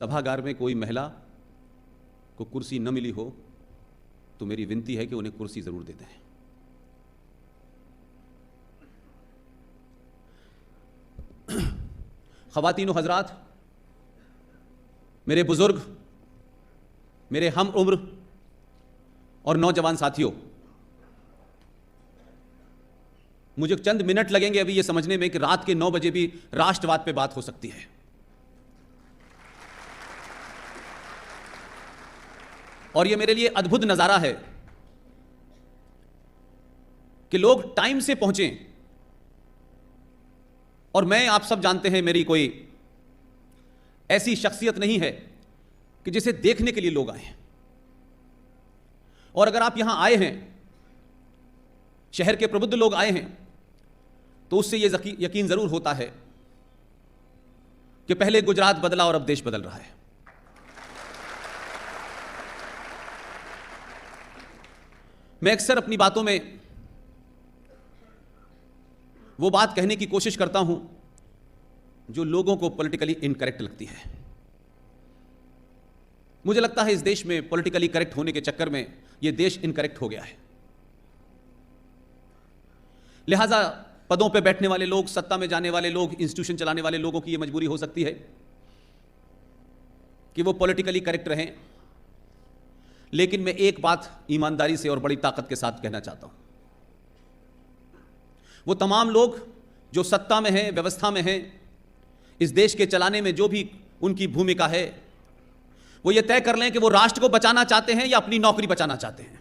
सभागार में कोई महिला को कुर्सी न मिली हो तो मेरी विनती है कि उन्हें कुर्सी जरूर दे दें। ख़वातीन व हज़रात, मेरे बुजुर्ग, मेरे हम उम्र और नौजवान साथियों, मुझे चंद मिनट लगेंगे अभी ये समझने में कि रात के 9 बजे भी राष्ट्रवाद पे बात हो सकती है। और ये मेरे लिए अद्भुत नजारा है कि लोग टाइम से पहुंचे। और मैं, आप सब जानते हैं, मेरी कोई ऐसी शख्सियत नहीं है कि जिसे देखने के लिए लोग आए हैं। और अगर आप यहां आए हैं, शहर के प्रबुद्ध लोग आए हैं, तो उससे यह यकीन जरूर होता है कि पहले गुजरात बदला और अब देश बदल रहा है। मैं अक्सर अपनी बातों में वो बात कहने की कोशिश करता हूं जो लोगों को पॉलिटिकली इनकरेक्ट लगती है। मुझे लगता है इस देश में पॉलिटिकली करेक्ट होने के चक्कर में यह देश इनकरेक्ट हो गया है। लिहाजा पदों पे बैठने वाले लोग, सत्ता में जाने वाले लोग, इंस्टीट्यूशन चलाने वाले लोगों की यह मजबूरी हो सकती है कि वो पॉलिटिकली करेक्ट रहें। लेकिन मैं एक बात ईमानदारी से और बड़ी ताकत के साथ कहना चाहता हूं, वो तमाम लोग जो सत्ता में हैं, व्यवस्था में हैं, इस देश के चलाने में जो भी उनकी भूमिका है, वो ये तय कर लें कि वो राष्ट्र को बचाना चाहते हैं या अपनी नौकरी बचाना चाहते हैं।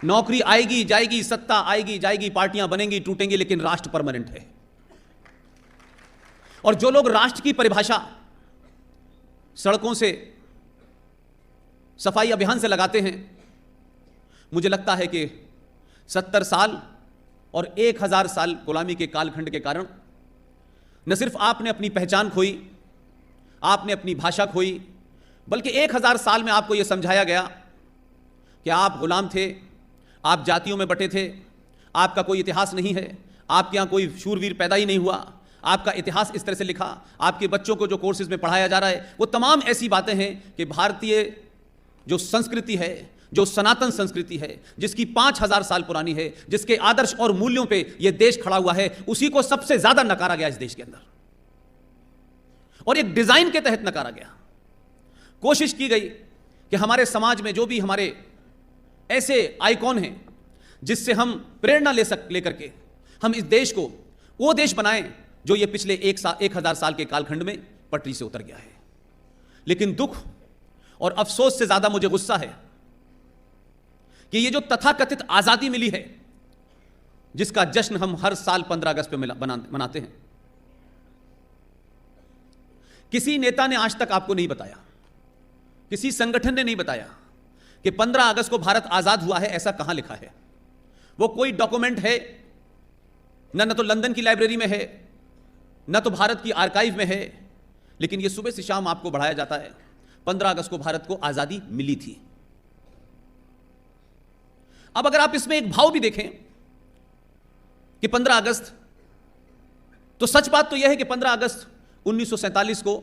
नौकरी आएगी जाएगी, सत्ता आएगी जाएगी, पार्टियां बनेंगी टूटेंगी, लेकिन राष्ट्र परमानेंट है। और जो लोग राष्ट्र की परिभाषा सड़कों से, सफाई अभियान से लगाते हैं, मुझे लगता है कि 70 साल और 1000 साल गुलामी के कालखंड के कारण न सिर्फ आपने अपनी पहचान खोई, आपने अपनी भाषा खोई, बल्कि 1000 साल में आपको यह समझाया गया कि आप गुलाम थे, आप जातियों में बटे थे, आपका कोई इतिहास नहीं है, आपके यहां कोई शूरवीर पैदा ही नहीं हुआ, आपका इतिहास इस तरह से लिखा, आपके बच्चों को जो कोर्सेज में पढ़ाया जा रहा है वो तमाम ऐसी बातें हैं कि भारतीय जो संस्कृति है, जो सनातन संस्कृति है, जिसकी 5000 साल पुरानी है, जिसके आदर्श और मूल्यों पे यह देश खड़ा हुआ है, उसी को सबसे ज्यादा नकारा गया इस देश के अंदर। और एक डिजाइन के तहत नकारा गया। कोशिश की गई कि हमारे समाज में जो भी हमारे ऐसे आइकॉन हैं जिससे हम प्रेरणा लेकर के हम इस देश को वो देश बनाएं जो ये पिछले 1000 साल के कालखंड में पटरी से उतर गया है। लेकिन दुख और अफसोस से ज्यादा मुझे गुस्सा है कि ये जो तथाकथित आजादी मिली है, जिसका जश्न हम हर साल 15 अगस्त पे मनाते हैं, किसी नेता ने आज तक आपको नहीं बताया, किसी संगठन ने नहीं बताया कि 15 अगस्त को भारत आजाद हुआ है। ऐसा कहां लिखा है? वो कोई डॉक्यूमेंट है न तो लंदन की लाइब्रेरी में है, न तो भारत की आर्काइव में है, लेकिन ये सुबह से शाम आपको बढ़ाया जाता है 15 अगस्त को भारत को आजादी मिली थी। अब अगर आप इसमें एक भाव भी देखें कि 15 अगस्त, तो सच बात तो यह है कि 15 अगस्त 1947 को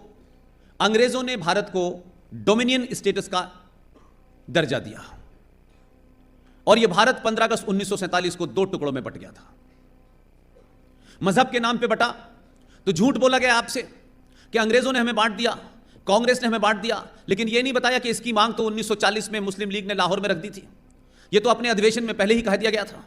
अंग्रेजों ने भारत को डोमिनियन स्टेटस का दर्जा दिया और यह भारत 15 अगस्त 1947 को 2 टुकड़ों में बट गया था। मजहब के नाम पे बटा तो झूठ बोला गया आपसे कि अंग्रेजों ने हमें बांट दिया, कांग्रेस ने हमें बांट दिया, लेकिन यह नहीं बताया कि इसकी मांग तो 1940 में मुस्लिम लीग ने लाहौर में रख दी थी। यह तो अपने अधिवेशन में पहले ही कह दिया गया था।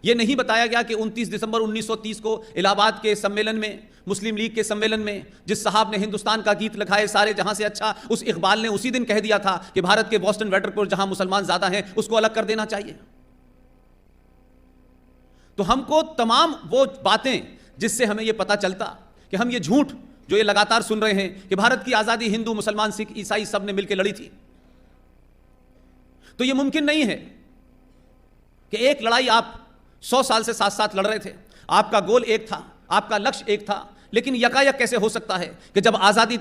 यह नहीं बताया गया कि 29 दिसंबर 1930 को इलाहाबाद के सम्मेलन में, मुस्लिम लीग के सम्मेलन में, जिस साहब ने हिंदुस्तान का गीत लिखा है सारे जहां से अच्छा, उस इकबाल ने उसी दिन कह दिया था कि भारत के बोस्टन वेटरपुर जहां मुसलमान ज्यादा हैं उसको अलग कर देना चाहिए। तो हमको तमाम वो बातें जिससे हमें यह पता चलता कि हम ये झूठ जो ये लगातार सुन रहे हैं कि भारत की आजादी हिंदू, मुसलमान, सिख, ईसाई सब ने मिलकर लड़ी थी, तो यह मुमकिन नहीं है कि एक लड़ाई आप 100 साल से साथ साथ लड़ रहे थे, आपका गोल एक था, आपका लक्ष्य एक था, लेकिन यकायक कैसे हो सकता है कि जब आजादी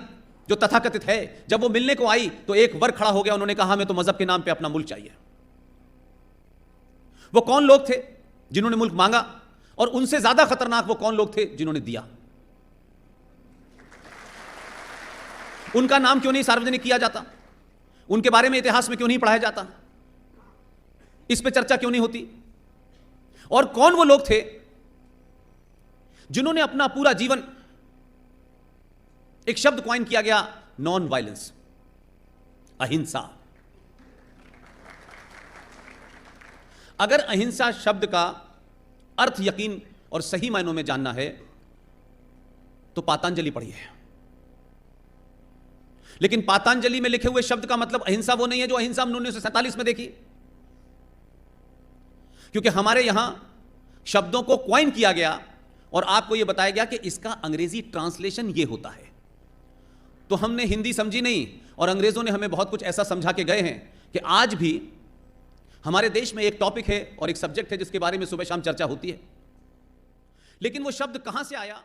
जो तथाकथित है, जब वो मिलने को आई तो एक वर्ग खड़ा हो गया, उन्होंने कहा हमें तो मजहब के नाम पे अपना मुल्क चाहिए। वो कौन लोग थे जिन्होंने मुल्क मांगा, और उनसे ज्यादा खतरनाक वो कौन लोग थे जिन्होंने दिया। उनका नाम क्यों नहीं सार्वजनिक किया जाता? उनके बारे में इतिहास में क्यों नहीं पढ़ाया जाता? इस पे चर्चा क्यों नहीं होती? और कौन वो लोग थे जिन्होंने अपना पूरा जीवन, एक शब्द कॉइन किया गया, नॉन वायलेंस, अहिंसा। अगर अहिंसा शब्द का अर्थ यकीन और सही मायनों में जानना है तो पातंजलि पढ़िए। लेकिन पातंजलि में लिखे हुए शब्द का मतलब अहिंसा वो नहीं है जो अहिंसा हमने 1947 में देखी, क्योंकि हमारे यहां शब्दों को कॉइन किया गया और आपको यह बताया गया कि इसका अंग्रेजी ट्रांसलेशन यह होता है। तो हमने हिंदी समझी नहीं और अंग्रेजों ने हमें बहुत कुछ ऐसा समझा के गए हैं कि आज भी हमारे देश में एक टॉपिक है और एक सब्जेक्ट है जिसके बारे में सुबह शाम चर्चा होती है, लेकिन वो शब्द कहां से आया